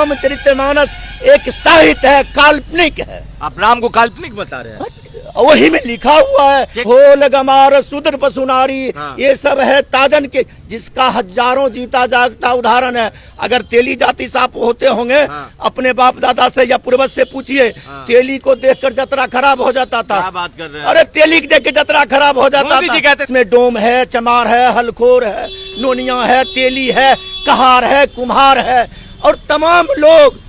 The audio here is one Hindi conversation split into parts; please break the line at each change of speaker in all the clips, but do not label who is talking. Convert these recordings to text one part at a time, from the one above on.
रामचरितमानस एक साहित्य है, काल्पनिक है।
आप राम को काल्पनिक बता रहे हैं?
वही में लिखा हुआ है, होल गमार सुदर पसुनारी, ये सब है ताजन के, जिसका हजारों जीता जागता उदाहरण है। अगर तेली जाति साहब होते होंगे, अपने बाप दादा से या पूर्वज से पूछिए, तेली को देखकर जतरा खराब हो जाता था।
क्या बात कर रहे हैं?
अरे तेली को देख के जतरा खराब हो जाता था। इसमें डोम है, चमार है, हलखोर है, नोनिया है, तेली है, कहार है, कुम्हार है, और तमाम लोग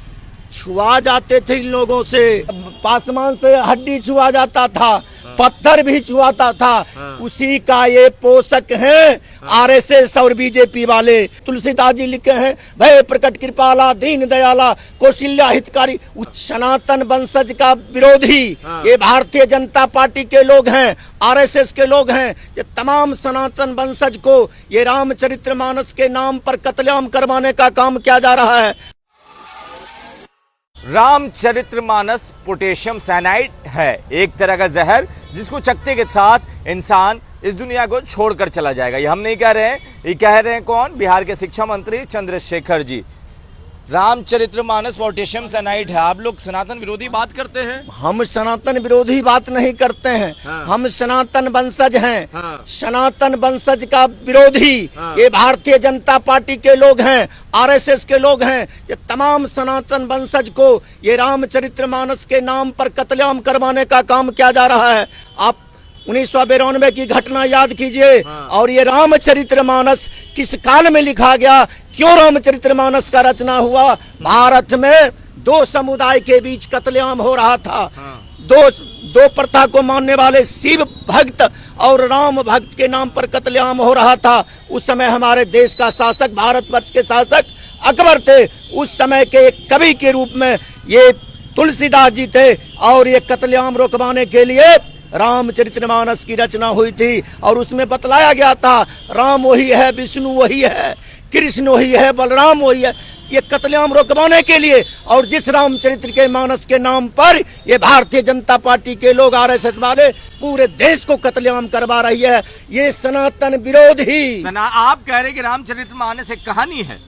छुआ जाते थे इन लोगों से। पासमान से हड्डी छुआ जाता था, पत्थर भी छुआता था। उसी का ये पोषक है आरएसएस और बीजेपी वाले। तुलसीदास जी लिखे हैं, भय प्रकट कृपाला दीन दयाला कौशल्या हितकारी। सनातन वंशज का विरोधी ये भारतीय जनता पार्टी के लोग हैं, आरएसएस के लोग हैं। ये तमाम सनातन वंशज को ये रामचरितमानस के नाम पर कत्लेआम करवाने का काम किया जा रहा है।
रामचरितमानस पोटेशियम साइनाइड है, एक तरह का जहर जिसको चखते के साथ इंसान इस दुनिया को छोड़कर चला जाएगा। ये हम नहीं कह रहे हैं, ये कह रहे हैं कौन? बिहार के शिक्षा मंत्री चंद्रशेखर जी। रामचरितमानस पोटेशियम साइनाइड है। आप लोग सनातन विरोधी बात करते हैं।
हम सनातन विरोधी बात नहीं करते हैं। हम सनातन वंशज हैं। सनातन वंशज का विरोधी ये भारतीय जनता पार्टी के लोग हैं, आरएसएस के लोग हैं। ये तमाम सनातन वंशज को ये रामचरितमानस के नाम पर कत्लेआम करवाने का काम किया जा रहा है। आप 1992 की घटना याद कीजिए। और ये रामचरितमानस किस काल में लिखा गया, क्यों रामचरितमानस का रचना हुआ? भारत में दो समुदाय के बीच कत्लेआम हो रहा था। दो प्रथा को मानने वाले शिव भक्त और राम भक्त के नाम पर कत्लेआम हो रहा था। उस समय हमारे देश का शासक, भारतवर्ष के शासक अकबर थे। उस समय के एक कवि के रूप में ये तुलसीदास जी थे, और ये कत्लेआम रोकवाने के लिए रामचरितमानस की रचना हुई थी। और उसमें बतलाया गया था, राम वही है, विष्णु वही है, कृष्ण वही है, बलराम वही है। ये कत्लेआम रोकवाने के लिए, और जिस रामचरित्र के मानस के नाम पर ये भारतीय जनता पार्टी के लोग, आरएसएस वाले पूरे देश को कत्लेआम करवा रही है, ये सनातन विरोधी।
आप कह रहे हैं कि रामचरितमानस एक कहानी है।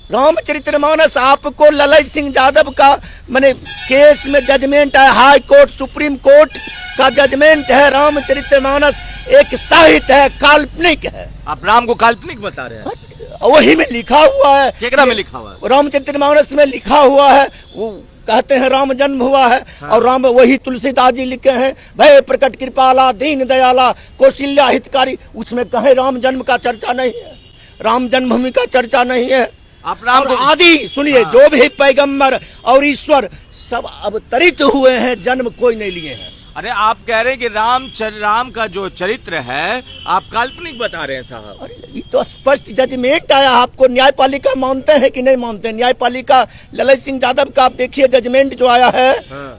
रामचरितमानस आपको ललित सिंह यादव का मैंने केस में जजमेंट है, हाई कोर्ट, सुप्रीम कोर्ट का जजमेंट है। रामचरितमानस एक साहित्य है, काल्पनिक है।
आप राम को काल्पनिक बता रहे हैं?
वही में लिखा हुआ है।
केकरा में लिखा हुआ है?
रामचरितमानस में लिखा हुआ है। वो कहते हैं राम जन्म हुआ है। और राम वही तुलसीदास जी लिखे हैं, भय प्रकट कृपाला दीन दयाला कौशल्या हितकारी। उसमें कहे राम जन्म का चर्चा नहीं है, राम जन्मभूमि का चर्चा नहीं है।
आप राम को
आदि सुनिए, जो भी पैगंबर और ईश्वर सब अवतरित हुए हैं, जन्म कोई नहीं लिए हैं।
अरे आप कह रहे हैं कि राम का जो चरित्र है आप काल्पनिक बता रहे हैं साहब।
अरे ये तो स्पष्ट जजमेंट आया। आपको न्यायपालिका मानते हैं कि नहीं मानते? न्यायपालिका ललित सिंह यादव का आप देखिए जजमेंट जो आया है,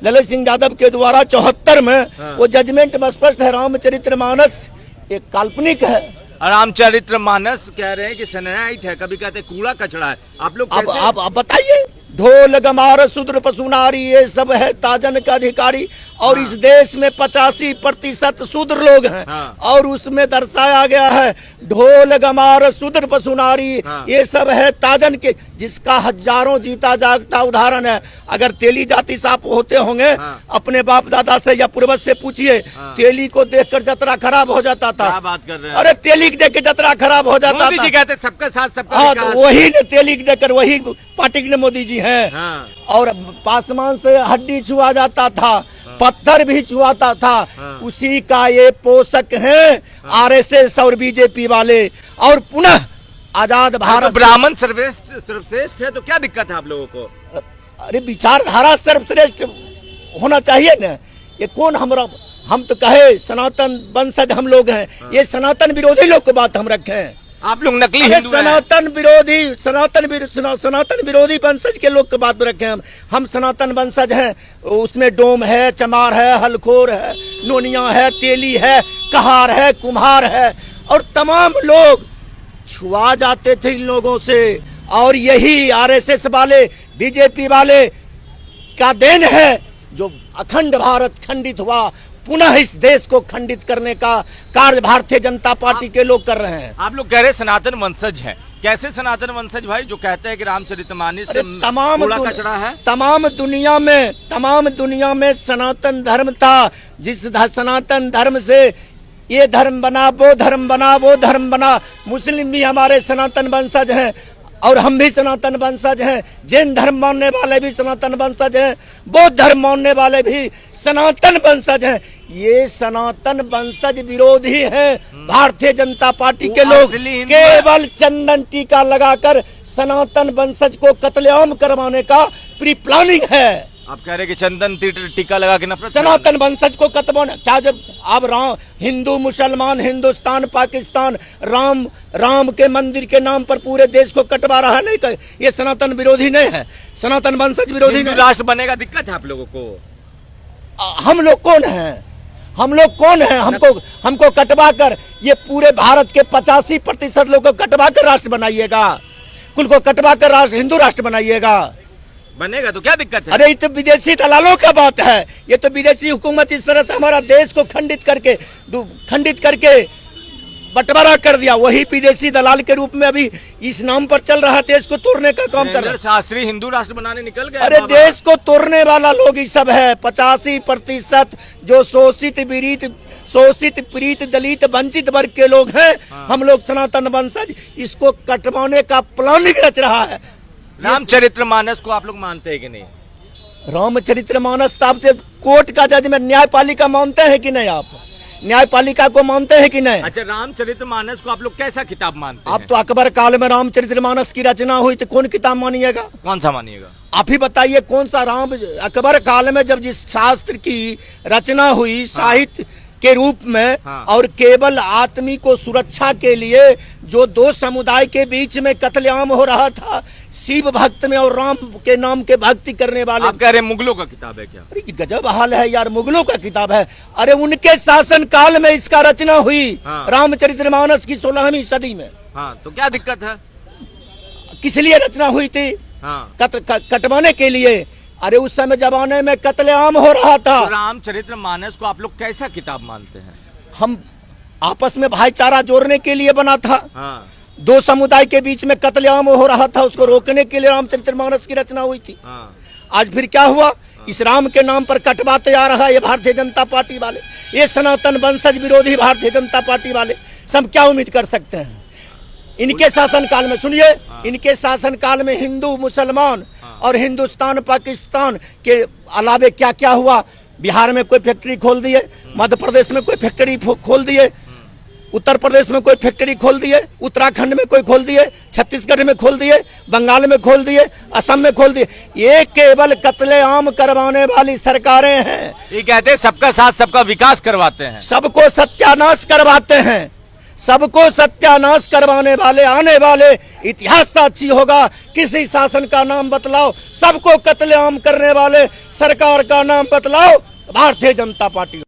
ललित सिंह यादव के द्वारा 74 में वो जजमेंट में स्पष्ट है, रामचरितमानस एक काल्पनिक है।
रामचरितमानस कह रहे हैं कि सनराइट है, कभी कहते कूड़ा कचड़ा है। आप लोग
आप बताइए। ढोल गमार सुदर पसुनारी, ये सब है ताजन का अधिकारी। और इस देश में 85% शूद्र लोग हैं। और उसमें दर्शाया गया है, ढोल गमार सुदर पसुनारी, ये सब है ताजन के, जिसका हजारों जीता जागता उदाहरण है। अगर तेली जाति साहब होते होंगे, अपने बाप दादा से या पूर्वज से पूछिए, तेली को देखकर जतरा खराब हो जाता था।
क्या बात कर रहे हैं?
अरे तेली को देख के जतरा खराब हो जाता था।
मोदी जी कहते सबका साथ सबका
हाँ, तो वही ने तेली को देखकर वही पार्टी के मोदी जी हैं। और पासमान से हड्डी छुआ जाता था, पत्थर भी छुआता था। उसी का ये पोषक है आरएसएस और बीजेपी वाले। और पुनः आजाद भारत,
ब्राह्मण सर्वश्रेष्ठ है, तो क्या दिक्कत है आप लोगों को?
अरे विचारधारा सर्वश्रेष्ठ होना चाहिए ना। ये कौन हम तो कहे सनातन वंशज हम लोग हैं। ये सनातन विरोधी लोग की बात हम रखे हैं।
आप लोग नकली हिंदू हैं।
सनातन विरोधी वंशज के लोग की बात रखे हैं। हम सनातन वंशज हैं। उसमें डोम है, चमार है, हलखोर है, नोनिया है, तेली है, कहार है, कुम्हार है, और तमाम लोग छुआ जाते थे इन लोगों से। और यही आरएसएस वाले, बीजेपी वाले का देन है जो अखंड भारत खंडित हुआ। पुनः इस देश को खंडित करने का कार्य भारतीय जनता पार्टी के लोग कर रहे हैं।
आप लोग कह रहे हैं सनातन वंशज हैं, कैसे सनातन वंशज भाई जो कहते हैं कि रामचरितमानस से
तमाम
कूड़ा कचरा है?
तमाम दुनिया में सनातन धर्म था। जिस सनातन धर्म से ये धर्म बना, वो धर्म बना, वो धर्म बना। मुस्लिम भी हमारे सनातन वंशज हैं और हम भी सनातन वंशज हैं। जैन धर्म मानने वाले भी सनातन वंशज हैं, बौद्ध धर्म मानने वाले भी सनातन वंशज हैं। ये सनातन वंशज विरोधी हैं भारतीय जनता पार्टी के लोग। केवल चंदन टीका लगाकर सनातन वंशज को कत्लेआम करवाने का प्री प्लानिंग है।
आप कह रहे हैं कि चंदन टीका लगा के नफरत
सनातन वंशज को कत्लेआम क्या? जब अब राम, हिंदू मुसलमान, हिंदुस्तान पाकिस्तान राम के मंदिर के नाम पर पूरे देश को कटवा रहा है, नहीं? ये सनातन विरोधी नहीं है, सनातन वंशज विरोधी नहीं।
राष्ट्र बनेगा, दिक्कत है आप लोगों को?
हम लोग कौन हैं? हमको कटवा कर ये पूरे भारत के 85% लोग को कटवा कर राष्ट्र बनाइएगा, कुल को कटवा कर राष्ट्र, हिंदू राष्ट्र बनाइएगा।
बनेगा तो क्या दिक्कत है?
अरे ये तो विदेशी दलालों का बात है। ये तो विदेशी हुकूमत इस तरह से हमारा देश को खंडित करके बंटवारा कर दिया। वही विदेशी दलाल के रूप में अभी इस नाम पर चल रहा, देश को तोड़ने का काम कर रहा है।
शास्त्री हिंदू राष्ट्र बनाने निकल गए।
अरे देश को तोड़ने वाला लोग ही सब है। 85% जो शोषित पीड़ित दलित वंचित वर्ग के लोग हैं। हम लोग सनातन वंशज इसको कटवाने का प्लानिंग रच रहा है।
रामचरितमानस को आप लोग मानते हैं कि नहीं?
रामचरितमानस आप कोर्ट का जजमेंट, न्यायपालिका मानते हैं कि नहीं? आप न्यायपालिका को मानते हैं कि नहीं?
अच्छा, रामचरितमानस को आप लोग कैसा किताब मानते हैं?
आप तो अकबर काल में रामचरितमानस की रचना हुई तो कौन किताब मानिएगा?
कौन सा मानिएगा?
आप ही बताइए कौन सा अकबर काल में जब जिस शास्त्र की रचना हुई साहित्य के रूप में, और केवल आदमी को सुरक्षा के लिए जो दो समुदाय के बीच में कत्लेआम हो रहा था, शिव भक्त में और राम के नाम के भक्ति करने वाले।
आप कह रहे मुगलों का किताब है क्या?
अरे गजब हाल है यार, मुगलों का किताब है। अरे उनके शासन काल में इसका रचना हुई। रामचरितमानस की 16वीं सदी में।
तो क्या दिक्कत है?
किस लिए रचना हुई थी? कटवाने के लिए। अरे उस समय जमाने में कत्लेआम हो रहा था।
तो रामचरितमानस को आप लोग कैसा किताब मानते हैं?
हम आपस में भाईचारा जोड़ने के लिए बना था। दो समुदाय के बीच में कत्लेआम हो रहा था, उसको रोकने के लिए रामचरितमानस की रचना हुई थी। आज फिर क्या हुआ? इस राम के नाम पर कटवाते आ रहा है ये भारतीय जनता पार्टी वाले, ये सनातन वंशज विरोधी भारतीय जनता पार्टी वाले। सब क्या उम्मीद कर सकते हैं? इनके शासनकाल में, सुनिए, इनके शासनकाल में हिंदू मुसलमान और हिंदुस्तान पाकिस्तान के अलावे क्या क्या हुआ? बिहार में कोई फैक्ट्री खोल दिए, मध्य प्रदेश में कोई फैक्ट्री खोल दिए, उत्तर प्रदेश में कोई फैक्ट्री खोल दिए, उत्तराखंड में कोई खोल दिए, छत्तीसगढ़ में खोल दिए, बंगाल में खोल दिए, असम में खोल दिए। ये केवल कत्लेआम करवाने वाली सरकारें हैं।
ये कहते हैं सबका साथ सबका विकास करवाते हैं,
सबको सत्यानाश करवाते हैं। सबको सत्यानाश करवाने वाले आने वाले इतिहास साक्षी होगा। किसी शासन का नाम बतलाओ, सबको कत्लेआम करने वाले सरकार का नाम बतलाओ, भारतीय जनता पार्टी।